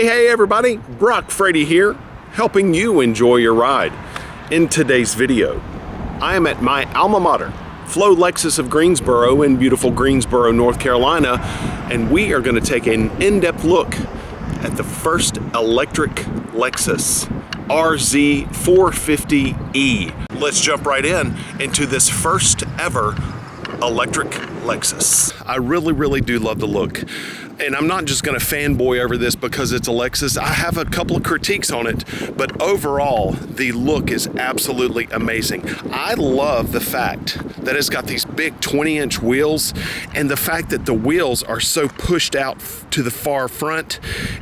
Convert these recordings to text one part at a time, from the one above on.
Hey everybody, Brock Frady here, helping you enjoy your ride. In today's video, I am at my alma mater, Flow Lexus of Greensboro in beautiful Greensboro, North Carolina, and we are going to take an in-depth look at the first electric Lexus RZ450e. Let's jump right into this first ever electric Lexus. I really do love the look. And I'm not just gonna fanboy over this because it's a Lexus. I have a couple of critiques on it, but overall, the look is absolutely amazing. I love the fact that it's got these big 20-inch wheels, and the fact that the wheels are so pushed out to the far front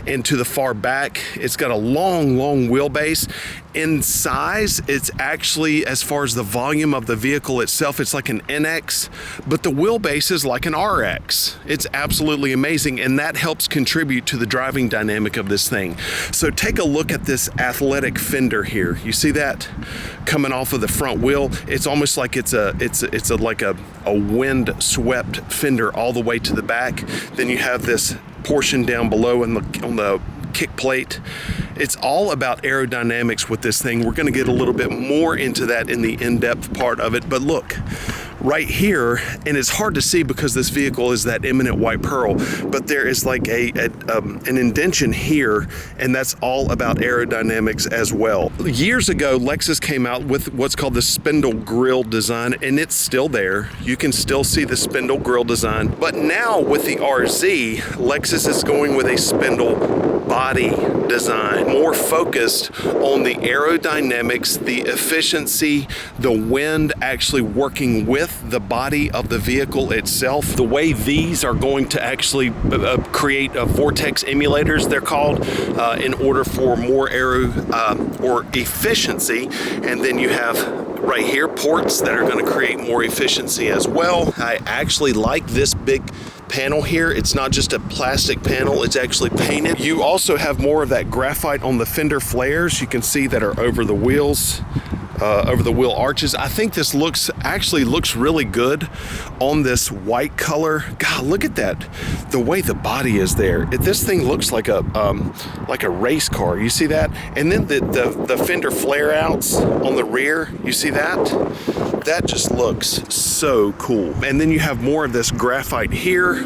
and to the far back. It's got a long wheelbase. In size, it's actually, as far as the volume of the vehicle itself, it's like an NX, but the wheelbase is like an RX. It's absolutely amazing, and that helps contribute to the driving dynamic of this thing. So take a look at this athletic fender here. You see that coming off of the front wheel? It's almost like it's a wind swept fender all the way to the back. Then you have this portion down below on the kick plate. It's all about aerodynamics with this thing. We're going to get a little bit more into that in the in-depth part of it, but look right here, and it's hard to see because this vehicle is that eminent white pearl, but there is like an indentation here, and that's all about aerodynamics as well. Years ago, Lexus came out with what's called the spindle grille design, and it's still there. You can still see the spindle grille design, but now with the RZ, Lexus is going with a spindle body design, more focused on the aerodynamics, the efficiency, the wind actually working with the body of the vehicle itself. The way these are going to actually create vortex emulators, they're called, in order for more aero or efficiency. And then you have right here ports that are going to create more efficiency as well. I actually like this big panel here. It's not just a plastic panel, it's actually painted. You also have more of that graphite on the fender flares. You can see that are over the wheels, over the wheel arches. I think this actually looks really good on this white color. God, look at that. The way the body is there. This thing looks like a race car. You see that? And then the fender flare outs on the rear. You see that? That just looks so cool. And then you have more of this graphite here,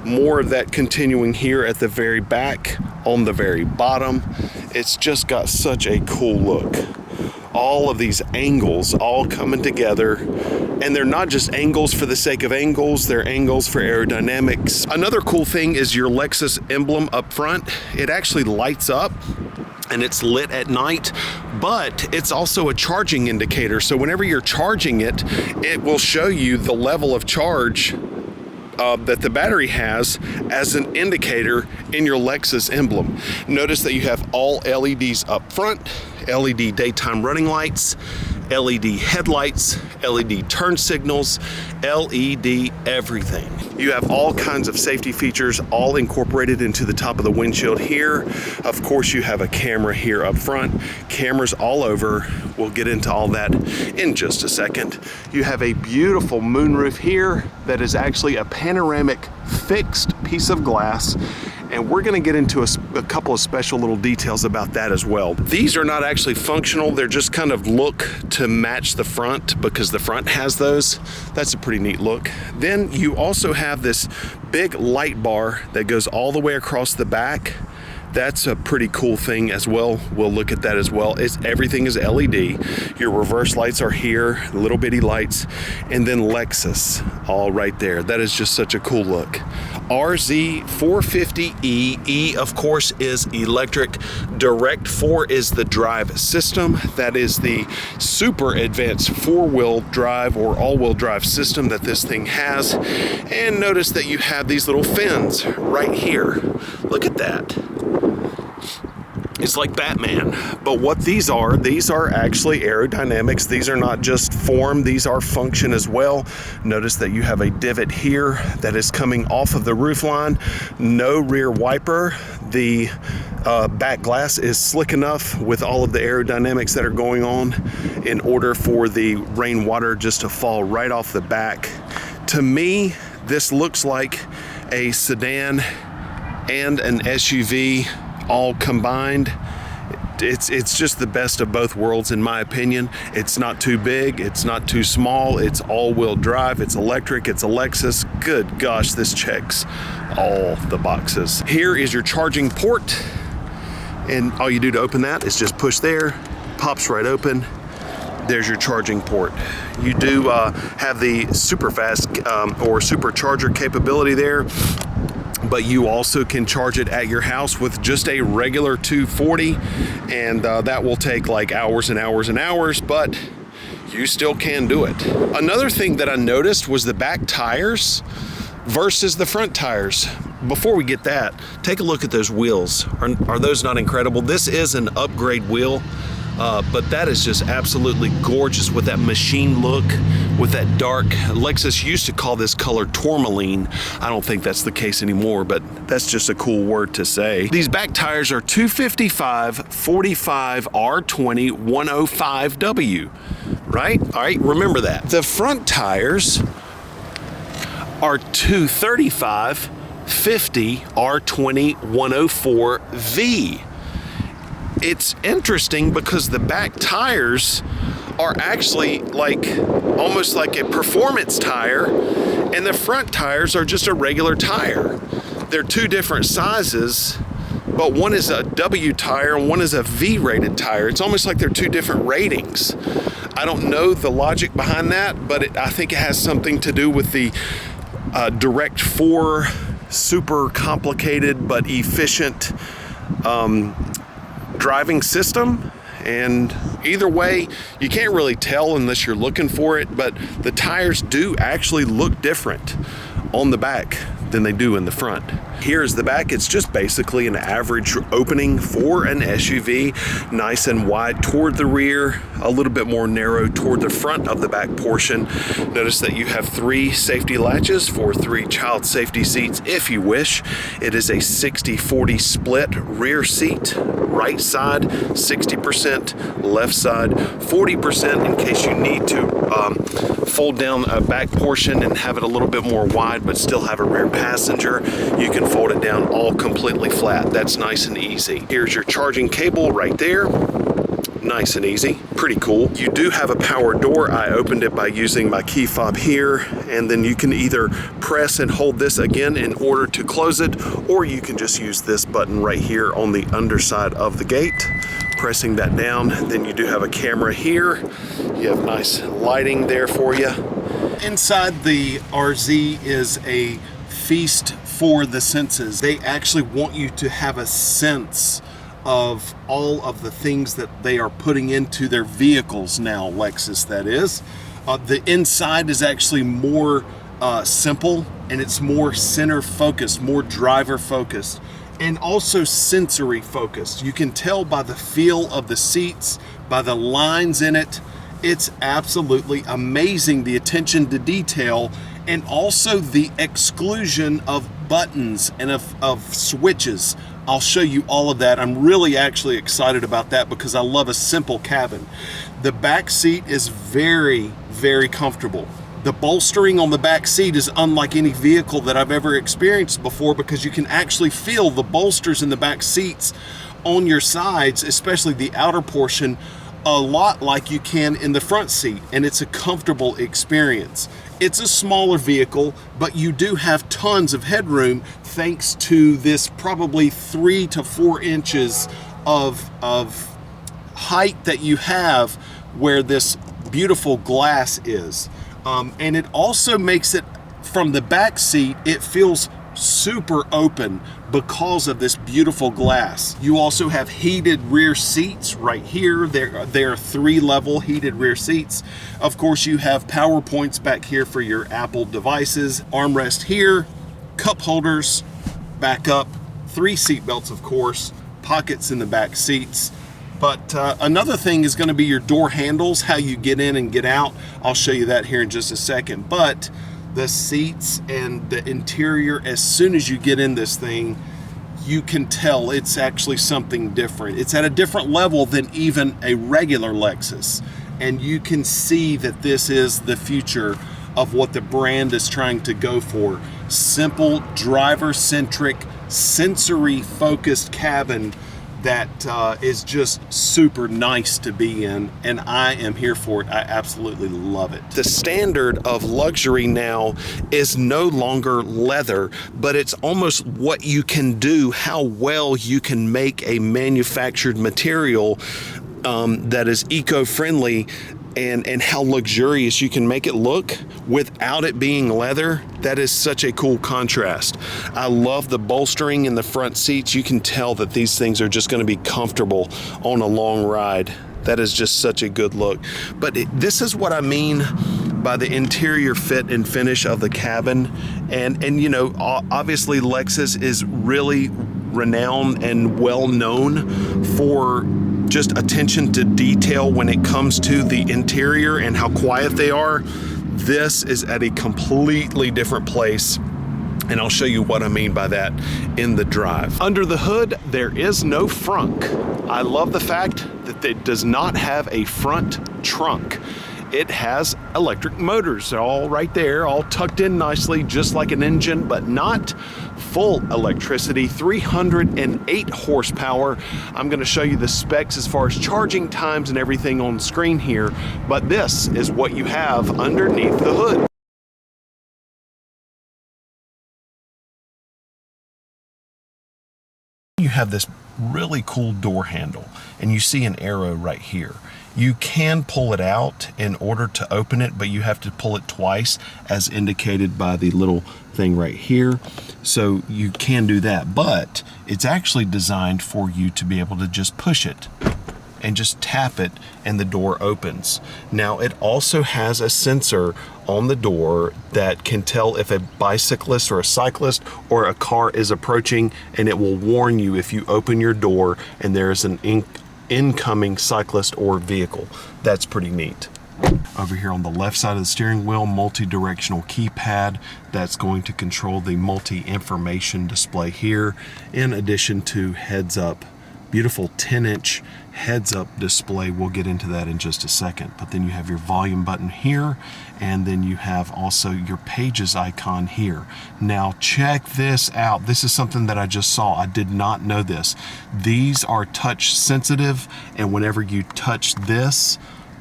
more of that continuing here at the very back, on the very bottom. It's just got such a cool look. All of these angles all coming together, and they're not just angles for the sake of angles, they're angles for aerodynamics. Another cool thing is your Lexus emblem up front. It actually lights up and it's lit at night, but it's also a charging indicator. So whenever you're charging it, it will show you the level of charge that the battery has as an indicator in your Lexus emblem. Notice that you have all LEDs up front, LED daytime running lights, LED headlights, LED turn signals, LED everything. You have all kinds of safety features all incorporated into the top of the windshield here. Of course, you have a camera here up front, cameras all over. We'll get into all that in just a second. You have a beautiful moonroof here that is actually a panoramic fixed piece of glass, and we're going to get into a couple of special little details about that as well. These are not actually functional, they're just kind of look to match the front because the front has those. That's a pretty neat look. Then you also have this big light bar that goes all the way across the back. That's a pretty cool thing as well. We'll look at that as well. Everything is LED. Your reverse lights are here, little bitty lights, and then Lexus all right there. That is just such a cool look. RZ450e, E of course is electric. Direct 4 is the drive system. That is the super advanced 4-wheel drive or all-wheel drive system that this thing has. And notice that you have these little fins right here. Look at that. It's like Batman, but what these are actually aerodynamics. These are not just form, these are function as well. Notice that you have a divot here that is coming off of the roof line. No rear wiper. The back glass is slick enough with all of the aerodynamics that are going on in order for the rainwater just to fall right off the back. To me, this looks like a sedan and an SUV all combined. It's just the best of both worlds in my opinion. It's not too big, it's not too small, it's all-wheel drive, it's electric, it's a Lexus. Good gosh, this checks all the boxes. Here is your charging port, and all you do to open that is just push there, pops right open. There's your charging port. You do have the super fast or supercharger capability there, but you also can charge it at your house with just a regular 240, and that will take like hours and hours and hours, but you still can do it. Another thing that I noticed was the back tires versus the front tires. Before we get that, take a look at those wheels. Are those not incredible? This is an upgrade wheel. But that is just absolutely gorgeous with that machine look, with that dark. Lexus used to call this color tourmaline. I don't think that's the case anymore, but that's just a cool word to say. These back tires are 255 45 R20 105W, right? All right, remember that. The front tires are 235 50 R20 104V. It's interesting because the back tires are actually like almost like a performance tire, and the front tires are just a regular tire. They're two different sizes, but one is a W tire and one is a V rated tire. It's almost like they're two different ratings. I don't know the logic behind that, but I think it has something to do with the Direct 4 super complicated but efficient driving system. And either way, you can't really tell unless you're looking for it, but the tires do actually look different on the back than they do in the front. Here's the back. It's just basically an average opening for an SUV, nice and wide toward the rear, a little bit more narrow toward the front of the back portion. Notice that you have 3 safety latches for 3 child safety seats if you wish. It is a 60-40 split rear seat, right side 60%, left side 40% in case you need to fold down a back portion and have it a little bit more wide but still have a rear passenger. You can fold it down all completely flat. That's nice and easy. Here's your charging cable right there. Nice and easy, pretty cool. You do have a power door. I opened it by using my key fob here, and then you can either press and hold this again in order to close it, or you can just use this button right here on the underside of the gate. Pressing that down, then you do have a camera here. You have nice lighting there for you. Inside the RZ is a feast for the senses. They actually want you to have a sense of all of the things that they are putting into their vehicles now, Lexus that is. The inside is actually more simple, and it's more center focused, more driver focused, and also sensory focused. You can tell by the feel of the seats, by the lines in it. It's absolutely amazing, the attention to detail, and also the exclusion of buttons and of switches. I'll show you all of that. I'm really actually excited about that because I love a simple cabin. The back seat is very, very comfortable. The bolstering on the back seat is unlike any vehicle that I've ever experienced before, because you can actually feel the bolsters in the back seats on your sides, especially the outer portion, a lot like you can in the front seat, and it's a comfortable experience. It's a smaller vehicle, but you do have tons of headroom thanks to this probably 3 to 4 inches of height that you have where this beautiful glass is. And it also makes it, from the back seat, it feels super open because of this beautiful glass. You also have heated rear seats right here. There are 3-level heated rear seats. Of course, you have power points back here for your Apple devices. Armrest here, cup holders, back up, 3 seat belts, of course, pockets in the back seats. But another thing is going to be your door handles, how you get in and get out. I'll show you that here in just a second. But the seats and the interior, as soon as you get in this thing, you can tell it's actually something different. It's at a different level than even a regular Lexus. And you can see that this is the future of what the brand is trying to go for. simple, driver-centric, sensory-focused cabin that is just super nice to be in, and I am here for it. I absolutely love it. The standard of luxury now is no longer leather, but it's almost what you can do, how well you can make a manufactured material that is eco-friendly, and how luxurious you can make it look without it being leather. That is such a cool contrast. I love the bolstering in the front seats. You can tell that these things are just going to be comfortable on a long ride. That is just such a good look. But this is what I mean by the interior fit and finish of the cabin. And you know, obviously Lexus is really renowned and well known for just attention to detail when it comes to the interior and how quiet they are. This is at a completely different place, and I'll show you what I mean by that in the drive. Under the hood, there is no frunk. I love the fact that it does not have a front trunk. It has electric motors. They're all right there, all tucked in nicely, just like an engine, but not full electricity, 308 horsepower. I'm gonna show you the specs as far as charging times and everything on screen here, but this is what you have underneath the hood. You have this really cool door handle, and you see an arrow right here. You can pull it out in order to open it, but you have to pull it twice as indicated by the little thing right here. So you can do that, but it's actually designed for you to be able to just push it and just tap it and the door opens. Now it also has a sensor on the door that can tell if a bicyclist or a cyclist or a car is approaching, and it will warn you if you open your door and there is an incoming cyclist or vehicle. That's pretty neat. Over here on the left side of the steering wheel, multi-directional keypad that's going to control the multi-information display here, in addition to heads up. Beautiful 10-inch heads-up display. We'll get into that in just a second. But then you have your volume button here, and then you have also your pages icon here. Now check this out. This is something that I just saw. I did not know this. These are touch sensitive, and whenever you touch this,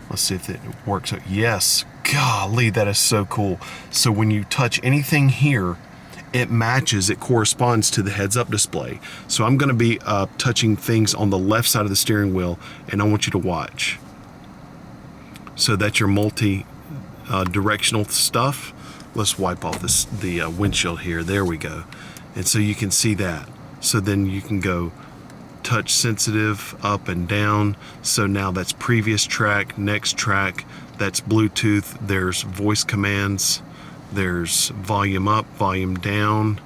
let's see if it works. Yes, golly, that is so cool. So when you touch anything here, it matches, it corresponds to the heads-up display. So I'm gonna be touching things on the left side of the steering wheel, and I want you to watch. So that's your multi-directional stuff. Let's wipe off the windshield here. There we go. And so you can see that. So then you can go touch sensitive up and down. So now that's previous track, next track, that's Bluetooth, there's voice commands, there's volume up, volume down,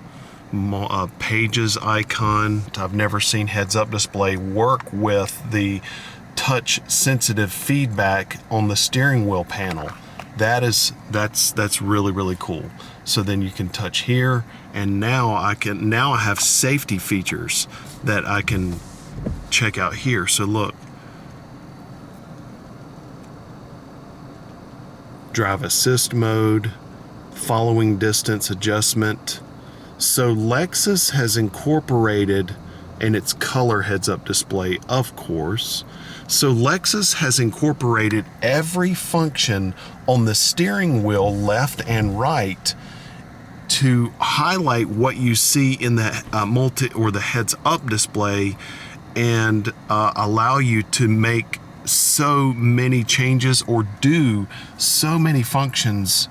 pages icon. I've never seen heads-up display work with the touch sensitive feedback on the steering wheel panel. That's really, really cool. So then you can touch here, and now I have safety features that I can check out here. So look, drive assist mode, following distance adjustment. So Lexus has incorporated, and its color heads-up display, of course. So Lexus has incorporated every function on the steering wheel, left and right, to highlight what you see in the the heads-up display, and allow you to make so many changes or do so many functions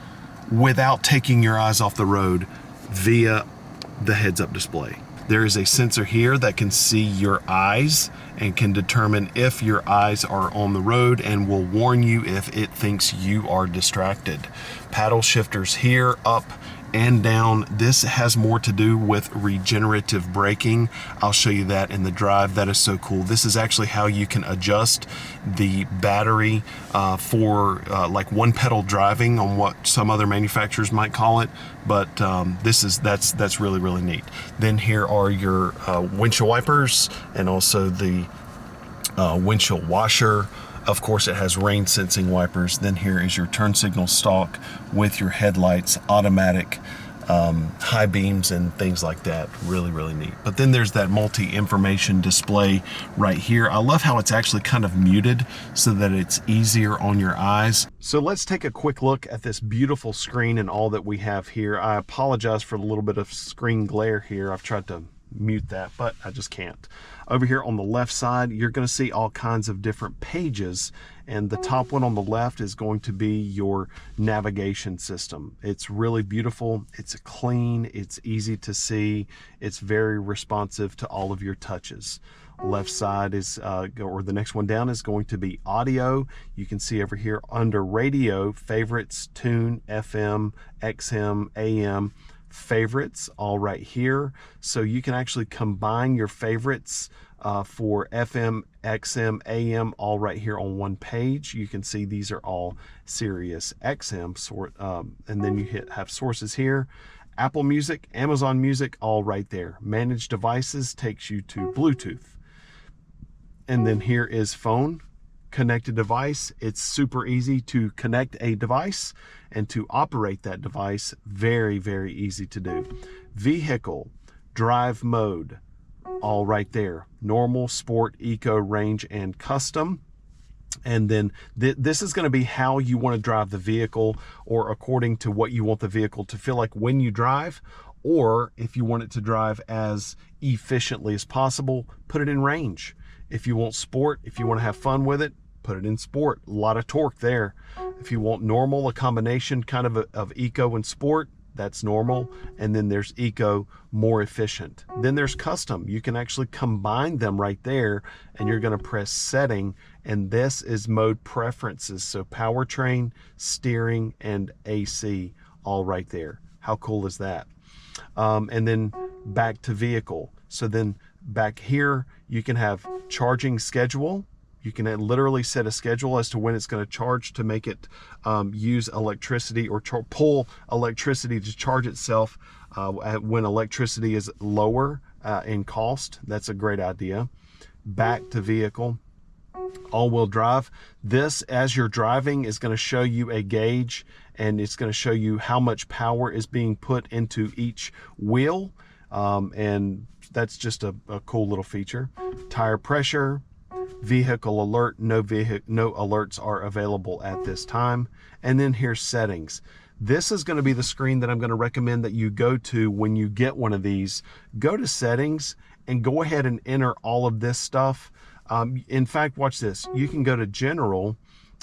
without taking your eyes off the road via the heads-up display. There is a sensor here that can see your eyes and can determine if your eyes are on the road and will warn you if it thinks you are distracted. Paddle shifters here, up and down. This has more to do with regenerative braking. I'll show you that in the drive. That is so cool. This is actually how you can adjust the battery for like one pedal driving on what some other manufacturers might call it. But that's really, really neat. Then here are your windshield wipers and also the windshield washer. Of course, it has rain sensing wipers. Then here is your turn signal stalk with your headlights, automatic high beams and things like that. Really, really neat. But then there's that multi-information display right here. I love how it's actually kind of muted so that it's easier on your eyes. So let's take a quick look at this beautiful screen and all that we have here. I apologize for a little bit of screen glare here. I've tried to mute that, but I just can't. Over here on the left side, you're going to see all kinds of different pages, and the top one on the left is going to be your navigation system. It's really beautiful, it's clean, it's easy to see, it's very responsive to all of your touches. Left side is, or the next one down is going to be audio. You can see over here under radio, favorites, tune, FM, XM, AM, favorites all right here. So you can actually combine your favorites for FM, XM, AM all right here on one page. You can see these are all Sirius XM and then you have sources here. Apple Music, Amazon Music all right there. Manage devices takes you to Bluetooth. And then here is phone, connected device. It's super easy to connect a device and to operate that device. Very, very easy to do. Vehicle, drive mode, all right there. Normal, sport, eco, range, and custom. And then this is going to be how you want to drive the vehicle, or according to what you want the vehicle to feel like when you drive, or if you want it to drive as efficiently as possible, put it in range. If you want sport, if you want to have fun with it, put it in sport. A lot of torque there. If you want normal, a combination kind of eco and sport, that's normal. And then there's eco, more efficient. Then there's custom. You can actually combine them right there, and you're going to press setting, and this is mode preferences. So powertrain, steering, and AC all right there. How cool is that? And then back to vehicle. So then back here, you can have charging schedule. You can literally set a schedule as to when it's going to charge to make it use electricity, or pull electricity to charge itself when electricity is lower in cost. That's a great idea. Back to vehicle. All-wheel drive. This, as you're driving, is going to show you a gauge, and it's going to show you how much power is being put into each wheel. And that's just a cool little feature. Tire pressure, vehicle alert, no alerts are available at this time. And then here's settings. This is going to be the screen that I'm going to recommend that you go to when you get one of these. Go to settings and go ahead and enter all of this stuff. In fact, watch this. You can go to general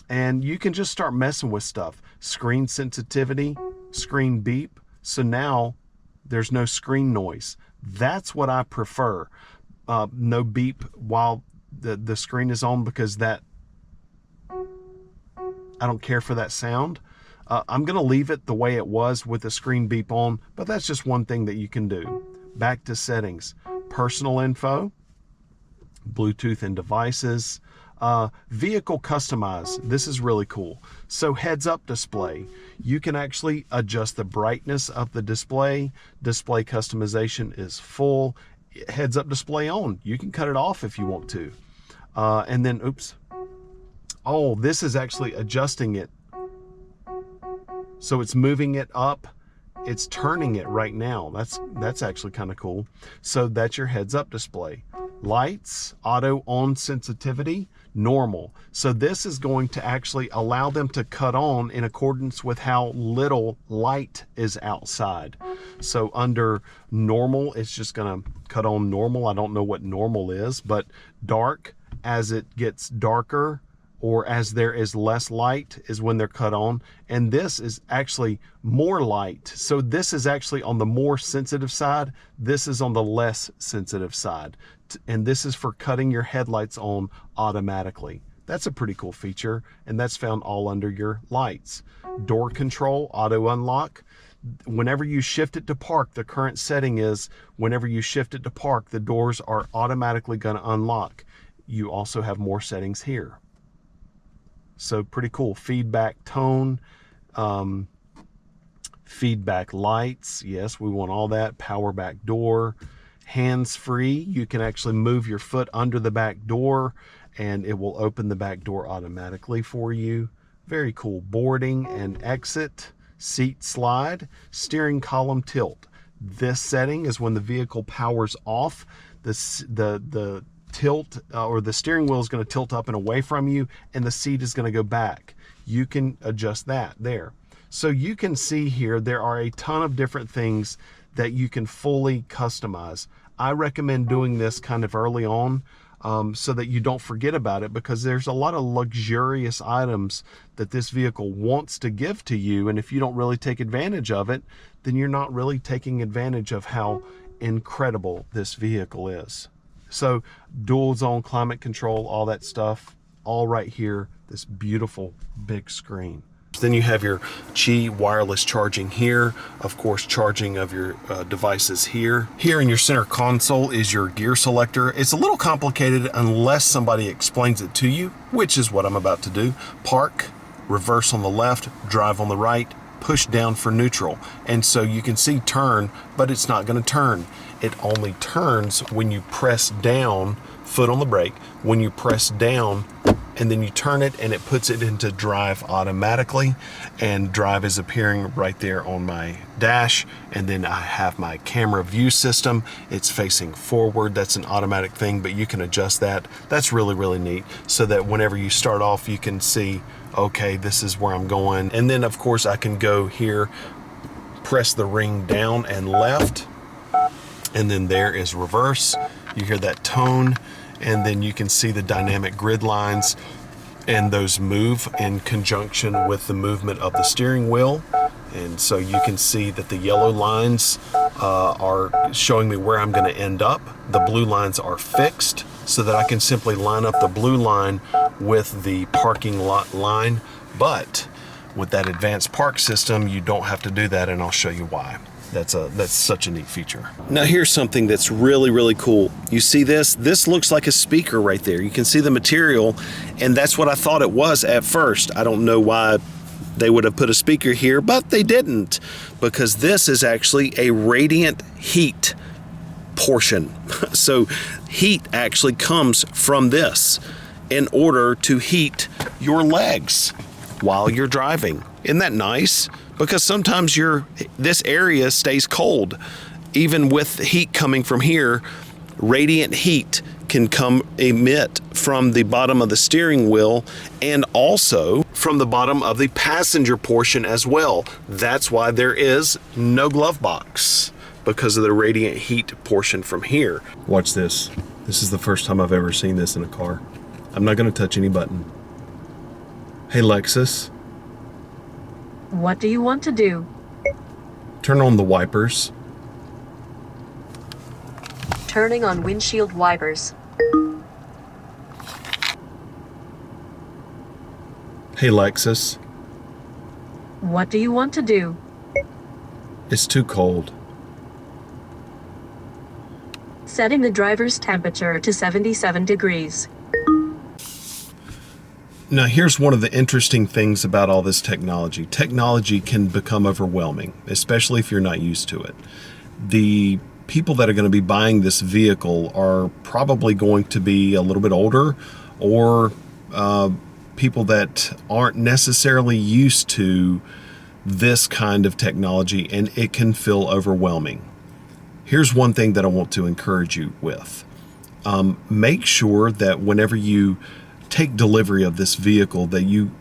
and you can just start messing with stuff. Screen sensitivity, screen beep. So now there's no screen noise. That's what I prefer. No beep while the screen is on, because that, I don't care for that sound. I'm going to leave it the way it was with the screen beep on, but that's just one thing that you can do. Back to settings, personal info, Bluetooth and devices, vehicle customize. This is really cool. So heads up display, you can actually adjust the brightness of the display. Display customization is full. Heads up display on, you can cut it off if you want to. And then, oops. Oh, this is actually adjusting it. So it's moving it up. It's turning it right now. That's actually kind of cool. So that's your heads up display. Lights, auto on sensitivity, normal. So this is going to actually allow them to cut on in accordance with how little light is outside. So under normal, it's just going to cut on normal. I don't know what normal is, but dark, as it gets darker or as there is less light, is when they're cut on. And this is actually more light. So this is actually on the more sensitive side. This is on the less sensitive side. And this is for cutting your headlights on automatically. That's a pretty cool feature, and that's found all under your lights. Door control, auto unlock. Whenever you shift it to park, the current setting is whenever you shift it to park, the doors are automatically going to unlock. You also have more settings here. So pretty cool. Feedback tone, feedback lights. Yes, we want all that. Power back door. Hands-free. You can actually move your foot under the back door and it will open the back door automatically for you. Very cool. Boarding and exit. seat slide, steering column tilt. This setting is when the vehicle powers off. The tilt or the steering wheel is going to tilt up and away from you, and the seat is going to go back. You can adjust that there. So you can see here there are a ton of different things that you can fully customize. I recommend doing this kind of early on so that you don't forget about it, because there's a lot of luxurious items that this vehicle wants to give to you, and if you don't really take advantage of it, then you're not really taking advantage of how incredible this vehicle is. So dual zone climate control, all that stuff, all right here, this beautiful big screen. Then you have your Qi wireless charging here, of course charging of your devices here. Here in your center console is your gear selector. It's a little complicated unless somebody explains it to you, which is what I'm about to do. Park, reverse on the left, drive on the right, push down for neutral. And so you can see turn, but it's not going to turn. It only turns when you press down, foot on the brake, when you press down and then you turn it and it puts it into drive automatically, and drive is appearing right there on my dash. And then I have my camera view system. It's facing forward. That's an automatic thing, but you can adjust that. That's really, really neat, so that whenever you start off, you can see, okay, this is where I'm going. And then of course I can go here, press the ring down and left, and then there is reverse. You hear that tone, and then you can see the dynamic grid lines, and those move in conjunction with the movement of the steering wheel. And so you can see that the yellow lines are showing me where I'm going to end up. The blue lines are fixed, so that I can simply line up the blue line with the parking lot line. But with that advanced park system, you don't have to do that, and I'll show you why. That's such a neat feature. Now here's something that's really, really cool. You see this? This looks like a speaker right there. You can see the material, and that's what I thought it was at first. I don't know why they would have put a speaker here, but they didn't, because this is actually a radiant heat portion. So heat actually comes from this in order to heat your legs while you're driving. Isn't that nice? Because sometimes this area stays cold. Even with heat coming from here, radiant heat can emit from the bottom of the steering wheel, and also from the bottom of the passenger portion as well. That's why there is no glove box, because of the radiant heat portion from here. Watch this. This is the first time I've ever seen this in a car. I'm not going to touch any button. Hey Lexus. What do you want to do? Turn on the wipers. Turning on windshield wipers. Hey Lexus. What do you want to do? It's too cold. Setting the driver's temperature to 77 degrees. Now here's one of the interesting things about all this technology. Technology can become overwhelming, especially if you're not used to it. The people that are going to be buying this vehicle are probably going to be a little bit older, or people that aren't necessarily used to this kind of technology, and it can feel overwhelming. Here's one thing that I want to encourage you with. Make sure that whenever you take delivery of this vehicle, that you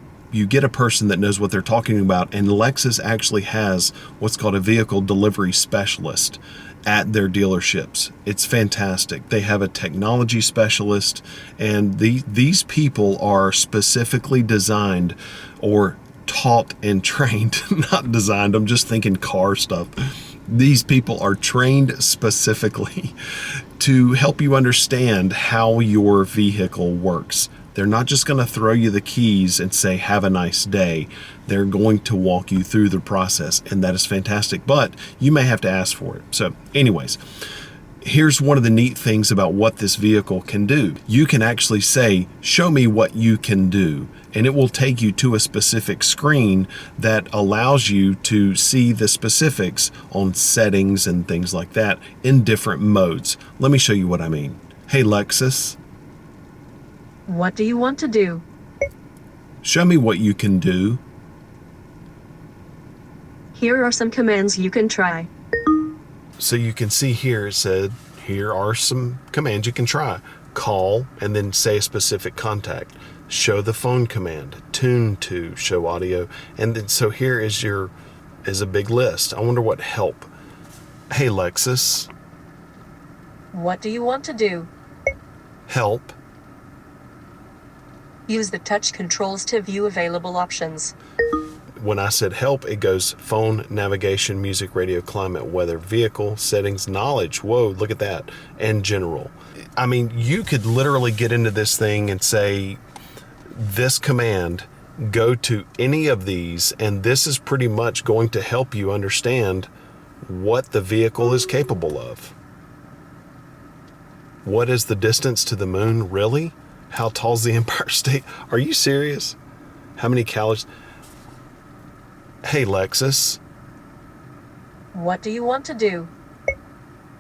get a person that knows what they're talking about. And Lexus actually has what's called a vehicle delivery specialist at their dealerships. It's fantastic. They have a technology specialist, and these people are specifically designed or taught and trained, not designed, I'm just thinking car stuff. These people are trained specifically to help you understand how your vehicle works. They're not just going to throw you the keys and say, have a nice day. They're going to walk you through the process, and that is fantastic, but you may have to ask for it. So anyways, here's one of the neat things about what this vehicle can do. You can actually say, show me what you can do, and it will take you to a specific screen that allows you to see the specifics on settings and things like that in different modes. Let me show you what I mean. Hey Lexus. What do you want to do? Show me what you can do. Here are some commands you can try. So you can see here it said, here are some commands you can try. Call and then say a specific contact. Show the phone command. Tune to, show audio. And then so here is a big list. I wonder what help. Hey Lexus. What do you want to do? Help. Use the touch controls to view available options. When I said help, it goes phone, navigation, music, radio, climate, weather, vehicle, settings, knowledge. Whoa, look at that. And general. I mean, you could literally get into this thing and say, this command, go to any of these, and this is pretty much going to help you understand what the vehicle is capable of. What is the distance to the moon? Really? How tall is the Empire State? Are you serious? How many calories? Hey Lexus. What do you want to do?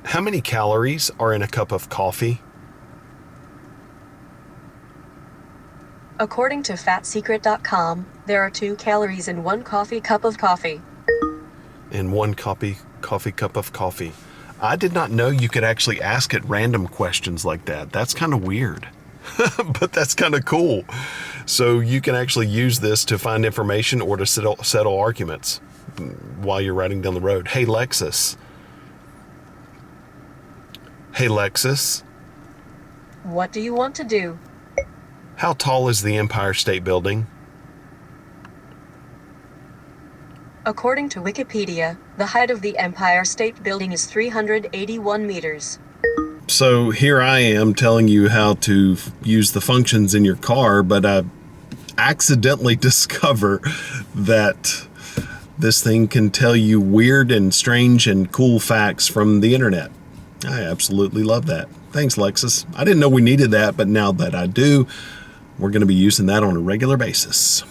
How many calories are in a cup of coffee? According to fatsecret.com, there are 2 calories in 1 coffee cup of coffee. In 1 coffee cup of coffee. I did not know you could actually ask it random questions like that. That's kind of weird, but that's kind of cool. So you can actually use this to find information or to settle arguments while you're riding down the road. Hey Lexus. Hey Lexus. What do you want to do? How tall is the Empire State Building? According to Wikipedia, the height of the Empire State Building is 381 meters. So here I am telling you how to use the functions in your car, but I accidentally discover that this thing can tell you weird and strange and cool facts from the internet. I absolutely love that. Thanks, Lexus. I didn't know we needed that, but now that I do, we're going to be using that on a regular basis.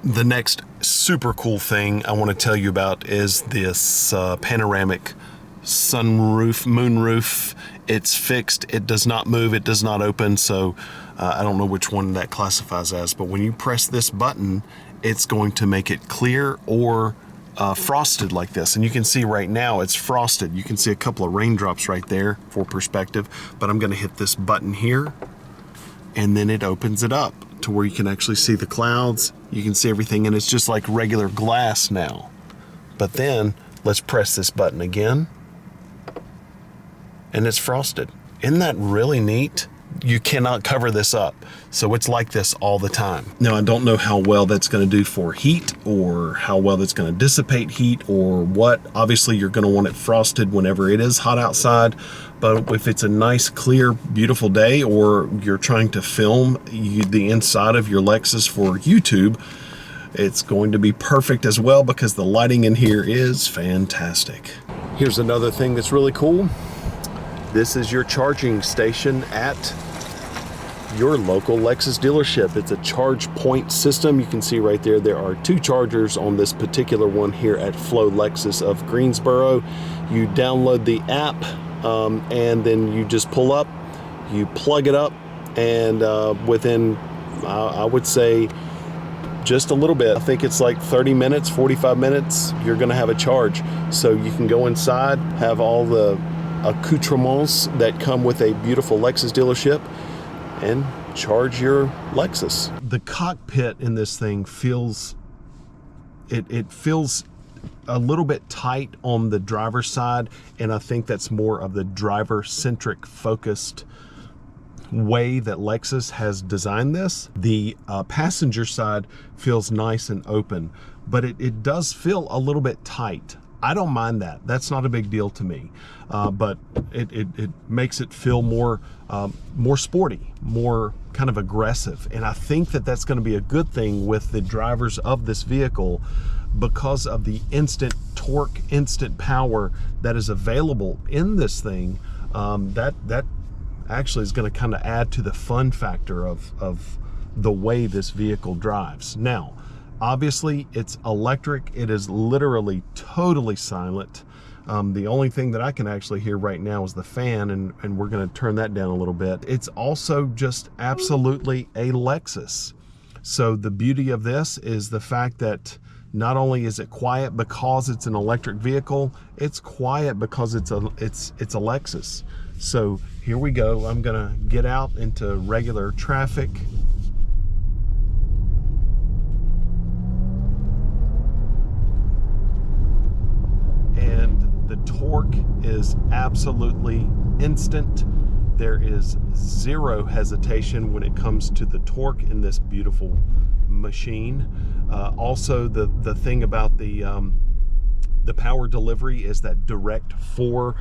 The next super cool thing I want to tell you about is this panoramic sunroof, moonroof. It's fixed. It does not move. It does not open. So I don't know which one that classifies as, but when you press this button, it's going to make it clear or frosted like this. And you can see right now it's frosted. You can see a couple of raindrops right there for perspective, but I'm going to hit this button here and then it opens it up to where you can actually see the clouds. You can see everything, and it's just like regular glass now. But then let's press this button again and it's frosted. Isn't that really neat? You cannot cover this up. So it's like this all the time. Now, I don't know how well that's going to do for heat or how well that's going to dissipate heat or what. Obviously, you're going to want it frosted whenever it is hot outside. But if it's a nice, clear, beautiful day, or you're trying to film the inside of your Lexus for YouTube, it's going to be perfect as well because the lighting in here is fantastic. Here's another thing that's really cool. This is your charging station at your local Lexus dealership. It's a charge point system. You can see right there are 2 chargers on this particular one here at Flow Lexus of Greensboro. You download the app and then you just pull up, you plug it up, and within, I would say, just a little bit, I think it's like 30 minutes, 45 minutes, you're gonna have a charge. So you can go inside, have all the accoutrements that come with a beautiful Lexus dealership, and charge your Lexus. The cockpit in this thing feels, it feels a little bit tight on the driver's side, and I think that's more of the driver-centric focused way that Lexus has designed this. The passenger side feels nice and open, but it does feel a little bit tight. I don't mind that. That's not a big deal to me, but it makes it feel more sporty, more kind of aggressive. And I think that that's going to be a good thing with the drivers of this vehicle because of the instant torque, instant power that is available in this thing. That actually is going to kind of add to the fun factor of the way this vehicle drives. Now, obviously, it's electric. It is literally totally silent. The only thing that I can actually hear right now is the fan, and we're going to turn that down a little bit. It's also just absolutely a Lexus. So the beauty of this is the fact that Not only is it quiet because it's an electric vehicle, it's quiet because it's a Lexus. So here we go. I'm gonna get out into regular traffic. And the torque is absolutely instant. There is zero hesitation when it comes to the torque in this beautiful machine. Also, the thing about the power delivery is that direct 4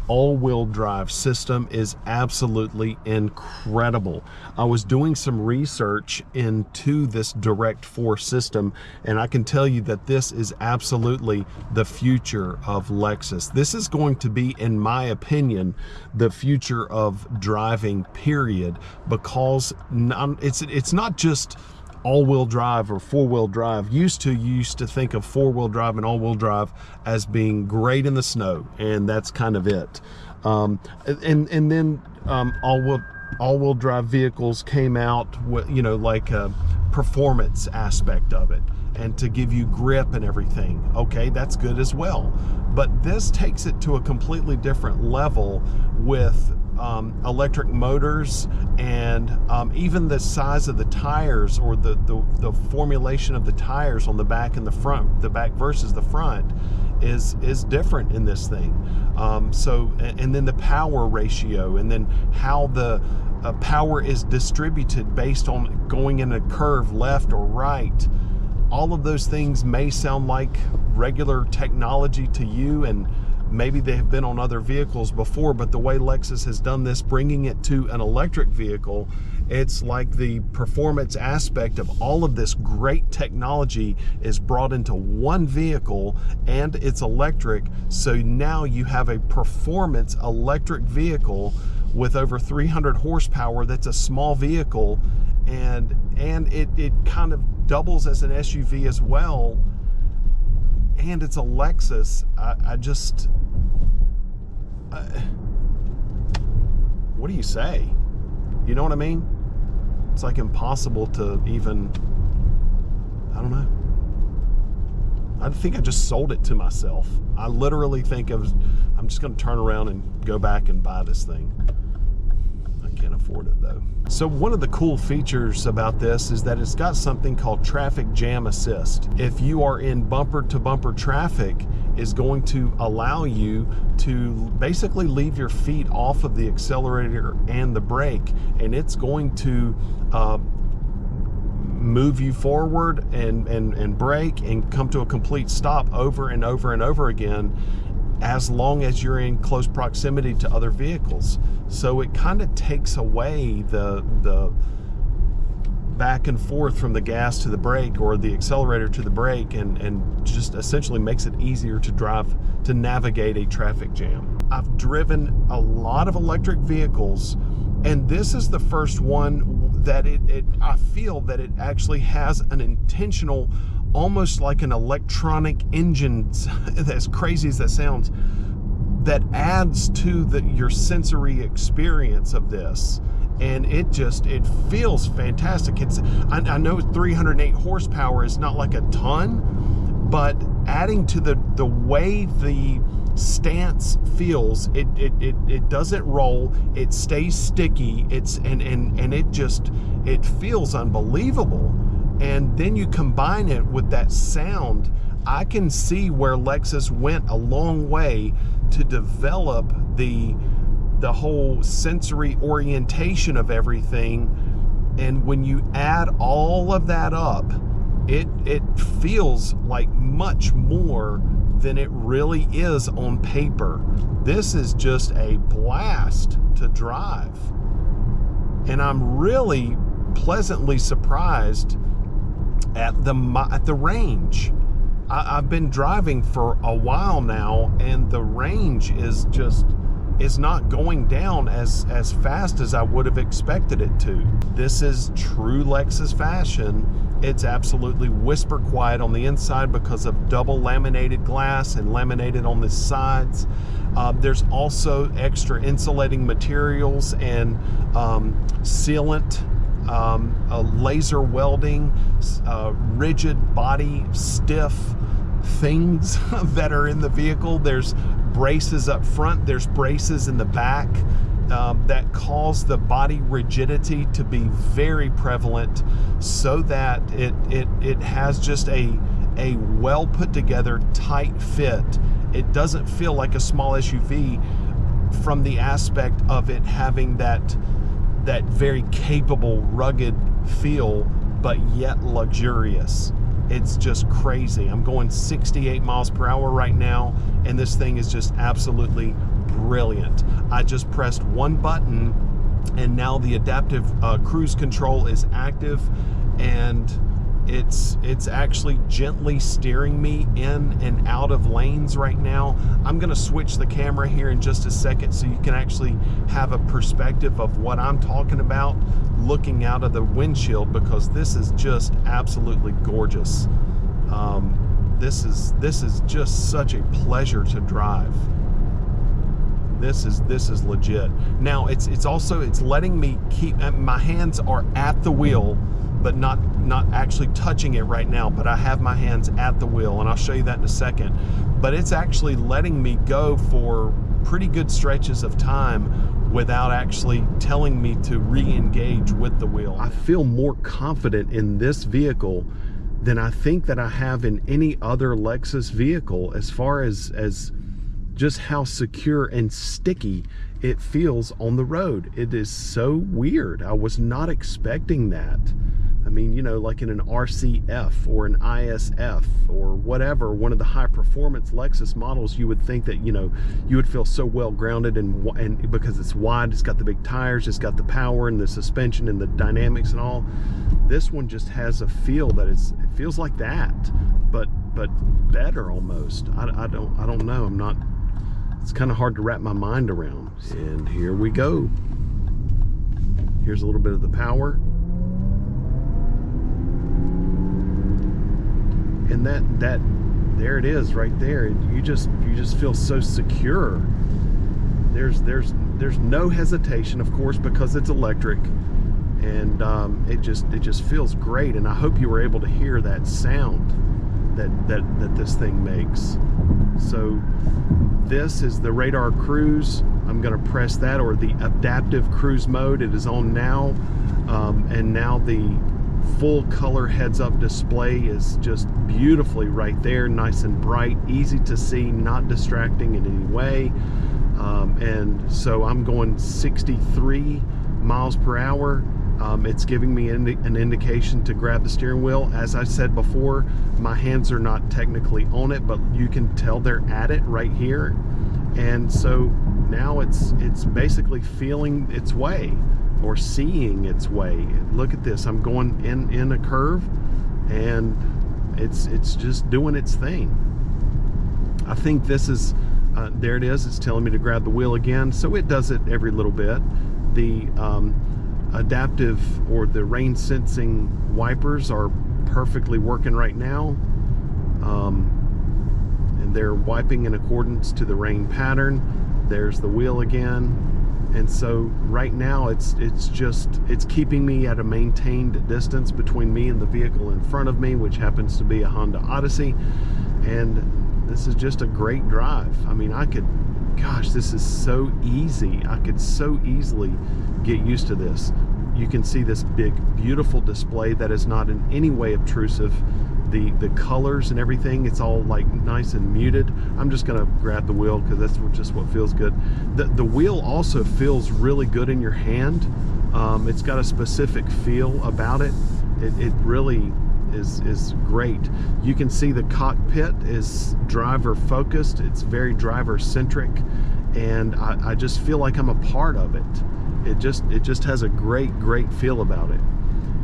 all-wheel drive system is absolutely incredible. I was doing some research into this direct 4 system, and I can tell you that this is absolutely the future of Lexus. This is going to be, in my opinion, the future of driving, period, because it's not just all-wheel drive or four-wheel drive. You used to think of four-wheel drive and all-wheel drive as being great in the snow, and that's kind of it. And then all-wheel drive vehicles came out with, you know, like a performance aspect of it, and to give you grip and everything. Okay, that's good as well. But this takes it to a completely different level with electric motors, and even the size of the tires, or the formulation of the tires on the back and the front, the back versus the front, is different in this thing. And then the power ratio, and then how the power is distributed based on going in a curve left or right. All of those things may sound like regular technology to you, and maybe they have been on other vehicles before, but the way Lexus has done this, bringing it to an electric vehicle, it's like the performance aspect of all of this great technology is brought into one vehicle, and it's electric. So now you have a performance electric vehicle with over 300 horsepower. That's a small vehicle, and it kind of doubles as an SUV as well. And it's a Lexus. What do you say? You know what I mean? It's like impossible to even, I don't know. I think I just sold it to myself. I literally think I'm just gonna turn around and go back and buy this thing. I can't afford it though. So one of the cool features about this is that it's got something called traffic jam assist. If you are in bumper to bumper traffic, is going to allow you to basically leave your feet off of the accelerator and the brake, and it's going to move you forward and brake and come to a complete stop over and over and over again, as long as you're in close proximity to other vehicles. So it kind of takes away the back and forth from the gas to the brake or the accelerator to the brake, and just essentially makes it easier to drive, to navigate a traffic jam. I've driven a lot of electric vehicles, and this is the first one that I feel that it actually has an intentional, almost like an electronic engine, as crazy as that sounds, that adds to your sensory experience of this. And it feels fantastic. I know 308 horsepower is not like a ton, but adding to the way the stance feels, it doesn't roll, it stays sticky, it feels unbelievable. And then you combine it with that sound. I can see where Lexus went a long way to develop the whole sensory orientation of everything, and when you add all of that up, it feels like much more than it really is on paper. This is just a blast to drive, and I'm really pleasantly surprised at the range. I've been driving for a while now, and the range is not going down as fast as I would have expected it to. This is true Lexus fashion. It's absolutely whisper quiet on the inside because of double laminated glass and laminated on the sides. There's also extra insulating materials and sealant laser welding, rigid body, stiff things that are in the vehicle. There's braces up front, there's braces in the back that cause the body rigidity to be very prevalent, so that it has just a well put together tight fit. It doesn't feel like a small SUV from the aspect of it having that very capable, rugged feel, but yet luxurious. It's just crazy. I'm going 68 miles per hour right now, and this thing is just absolutely brilliant. I just pressed one button, and now the adaptive cruise control is active, and it's actually gently steering me in and out of lanes right now. I'm gonna switch the camera here in just a second so you can actually have a perspective of what I'm talking about looking out of the windshield, because this is just absolutely gorgeous. This is just such a pleasure to drive. This is legit. Now it's also letting me keep, my hands are at the wheel, but not actually touching it right now, but I have my hands at the wheel, and I'll show you that in a second. But it's actually letting me go for pretty good stretches of time without actually telling me to re-engage with the wheel. I feel more confident in this vehicle than I think that I have in any other Lexus vehicle, as far as just how secure and sticky it feels on the road. It is so weird. I was not expecting that. I mean, you know, like in an RCF or an ISF or whatever, one of the high performance Lexus models, you would think that, you know, you would feel so well grounded, and because it's wide, it's got the big tires, it's got the power and the suspension and the dynamics and all. This one just has a feel that it feels like that, but better almost. I don't know. I'm not. It's kind of hard to wrap my mind around. And here we go. Here's a little bit of the power. And that there it is right there. You just feel so secure. There's no hesitation, of course, because it's electric, and it just feels great. And I hope you were able to hear that sound that this thing makes. So this is the radar cruise. I'm going to press that, or the adaptive cruise mode. It is on now, and now the full color heads-up display is just beautifully right there, nice and bright, easy to see, not distracting in any way. And so I'm going 63 miles per hour. It's giving me an indication to grab the steering wheel. As I said before, my hands are not technically on it, but you can tell they're at it right here. And so now it's basically feeling its way, or seeing its way. Look at this. I'm going in a curve, and it's just doing its thing. I think this is there it is. It's telling me to grab the wheel again, so it does it every little bit. The adaptive, or the rain sensing wipers, are perfectly working right now, and they're wiping in accordance to the rain pattern. There's the wheel again. And so right now it's keeping me at a maintained distance between me and the vehicle in front of me, which happens to be a Honda Odyssey. And this is just a great drive. I mean, gosh, this is so easy. I could so easily get used to this. You can see this big, beautiful display that is not in any way obtrusive. The colors and everything, it's all like nice and muted. I'm just gonna grab the wheel because that's just what feels good. The wheel also feels really good in your hand. It's got a specific feel about it. It really is great. You can see the cockpit is driver focused. It's very driver centric, and I just feel like I'm a part of it. It just has a great feel about it.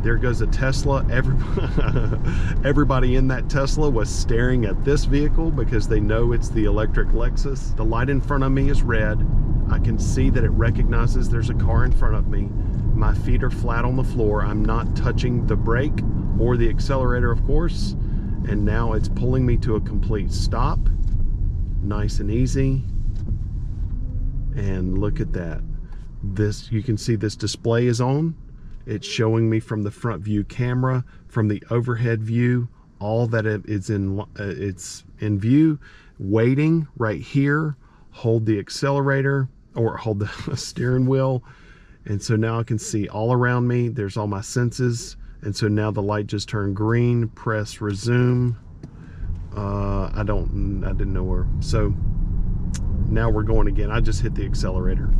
There goes a Tesla. Everybody in that Tesla was staring at this vehicle because they know it's the electric Lexus. The light in front of me is red. I can see that it recognizes there's a car in front of me. My feet are flat on the floor. I'm not touching the brake or the accelerator, of course. And now it's pulling me to a complete stop. Nice and easy. And look at that. You can see this display is on. It's showing me from the front view camera, from the overhead view, all that it's in view. Waiting right here, hold the accelerator or hold the steering wheel. And so now I can see all around me. There's all my senses. And so now the light just turned green. Press resume. I didn't know where. So now we're going again. I just hit the accelerator.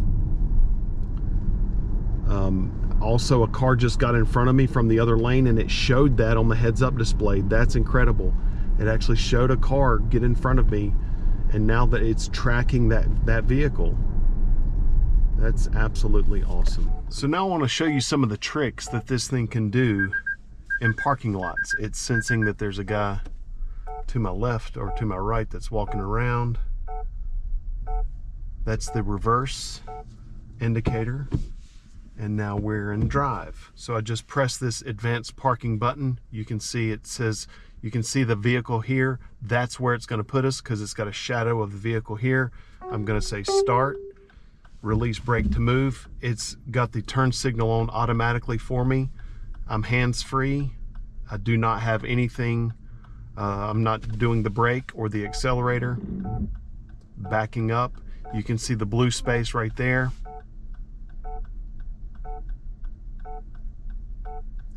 Also, a car just got in front of me from the other lane, and it showed that on the heads-up display. That's incredible. It actually showed a car get in front of me, and now that it's tracking that vehicle. That's absolutely awesome. So now I want to show you some of the tricks that this thing can do in parking lots. It's sensing that there's a guy to my left or to my right that's walking around. That's the reverse indicator. And now we're in drive. So I just press this advanced parking button. You can see it says, you can see the vehicle here. That's where it's going to put us because it's got a shadow of the vehicle here. I'm going to say start, release brake to move. It's got the turn signal on automatically for me. I'm hands-free. I do not have anything. I'm not doing the brake or the accelerator. Backing up. You can see the blue space right there.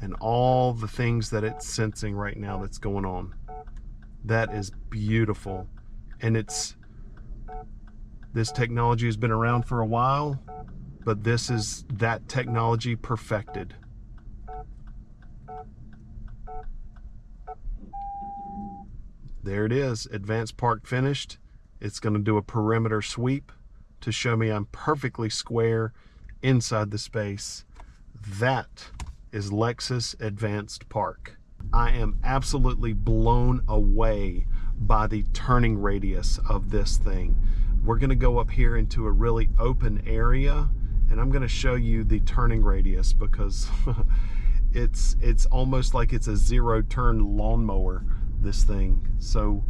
And all the things that it's sensing right now that's going on. That is beautiful. And this technology has been around for a while, but this is that technology perfected. There it is, advanced park finished. It's going to do a perimeter sweep to show me I'm perfectly square inside the space. That is LEXUS Advanced Park. I am absolutely blown away by the turning radius of this thing. We're gonna go up here into a really open area, and I'm gonna show you the turning radius because it's almost like it's a zero-turn lawnmower, this thing. So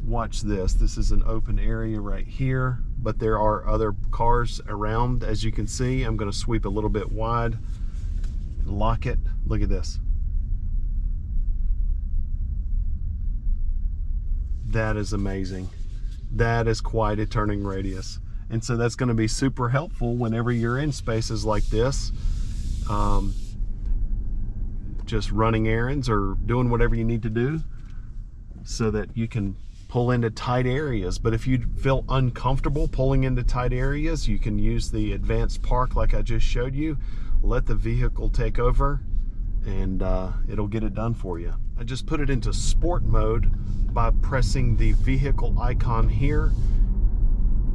watch this. This is an open area right here, but there are other cars around, as you can see. I'm gonna sweep a little bit wide. Lock it. Look at this. That is amazing. That is quite a turning radius. And so that's going to be super helpful whenever you're in spaces like this. Just running errands or doing whatever you need to do so that you can pull into tight areas. But if you feel uncomfortable pulling into tight areas, you can use the advanced park like I just showed you. Let the vehicle take over and it'll get it done for you. I just put it into sport mode by pressing the vehicle icon here,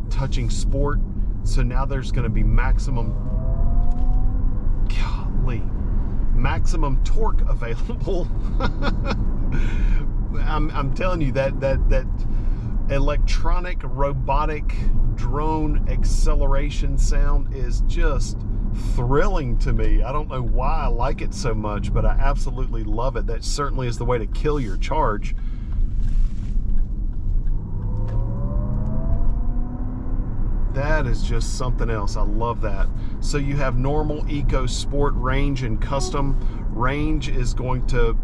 touching sport. So now there's going to be maximum maximum torque available. I'm telling you that electronic robotic drone acceleration sound is just thrilling to me. I don't know why I like it so much, but I absolutely love it. That certainly is the way to kill your charge. That is just something else. I love that. So you have normal, eco, sport, range, and custom. Range is going to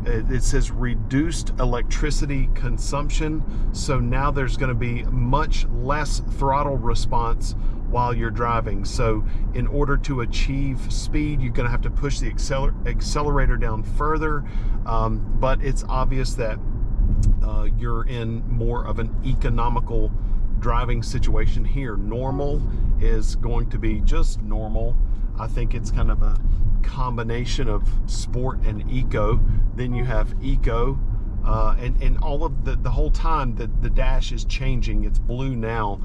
it says reduced electricity consumption. So now there's going to be much less throttle response while you're driving. So in order to achieve speed, you're going to have to push the accelerator down further. But it's obvious that you're in more of an economical driving situation here. Normal is going to be just normal. I think it's kind of a combination of sport and eco. Then you have eco, and all of the whole time the dash is changing. It's blue now,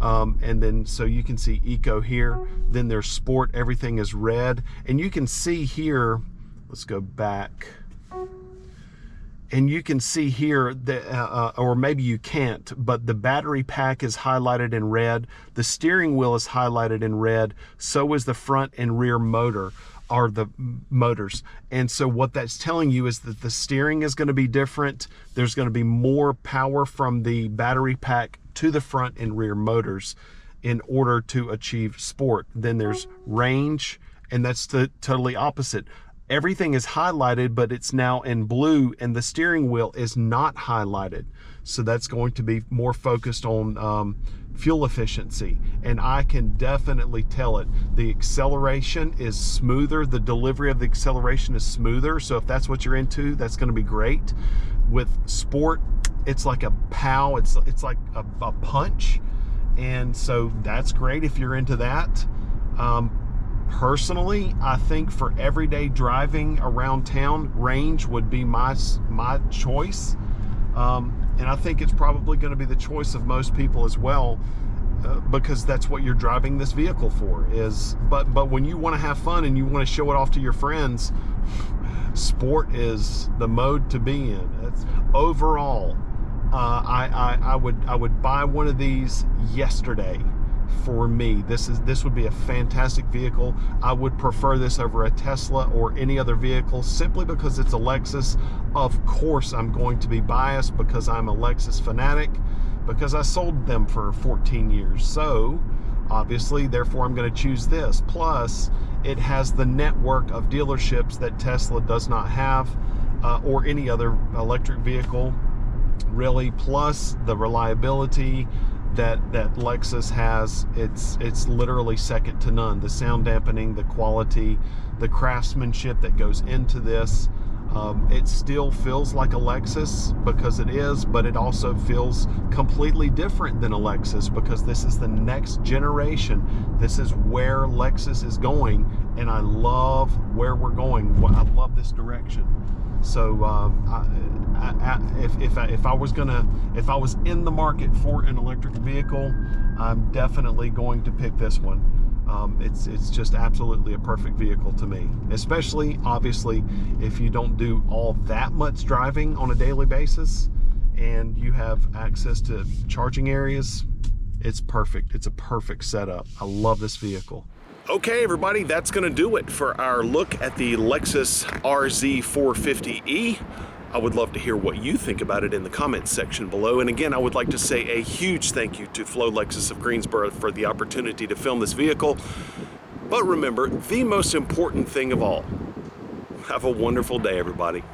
and then so you can see eco here. Then there's sport. Everything is red, and you can see here. Let's go back. And you can see here that, or maybe you can't, but the battery pack is highlighted in red. The steering wheel is highlighted in red. So is the front and rear motor, are the motors. And so what that's telling you is that the steering is going to be different. There's going to be more power from the battery pack to the front and rear motors in order to achieve sport. Then there's range And that's the totally opposite. Everything is highlighted, but it's now in blue, and the steering wheel is not highlighted. So that's going to be more focused on fuel efficiency. And I can definitely tell it. The acceleration is smoother. The delivery of the acceleration is smoother. So if that's what you're into, that's going to be great. With Sport, it's like a pow. It's like a punch. And so that's great if you're into that. Personally, I think for everyday driving around town, range would be my choice. And I think it's probably going to be the choice of most people as well, because that's what you're driving this vehicle for. But when you want to have fun and you want to show it off to your friends, Sport is the mode to be in. Overall, I would buy one of these yesterday. For me, this would be a fantastic vehicle. I would prefer this over a Tesla or any other vehicle simply because it's a Lexus. Of course, I'm going to be biased because I'm a Lexus fanatic, because I sold them for 14 years. So obviously, therefore, I'm going to choose this. Plus, it has the network of dealerships that Tesla does not have, or any other electric vehicle, really. Plus the reliability that Lexus has, it's literally second to none. The sound dampening, the quality, the craftsmanship that goes into this. It still feels like a Lexus because it is, but it also feels completely different than a Lexus because this is the next generation. This is where Lexus is going, and I love where we're going. I love this direction. So if I was in the market for an electric vehicle, I'm definitely going to pick this one. It's just absolutely a perfect vehicle to me, especially obviously if you don't do all that much driving on a daily basis and you have access to charging areas. It's perfect. It's a perfect setup. I love this vehicle. Okay, everybody, that's going to do it for our look at the Lexus RZ450e. I would love to hear what you think about it in the comments section below. And again, I would like to say a huge thank you to Flo Lexus of Greensboro for the opportunity to film this vehicle. But remember, the most important thing of all, have a wonderful day, everybody.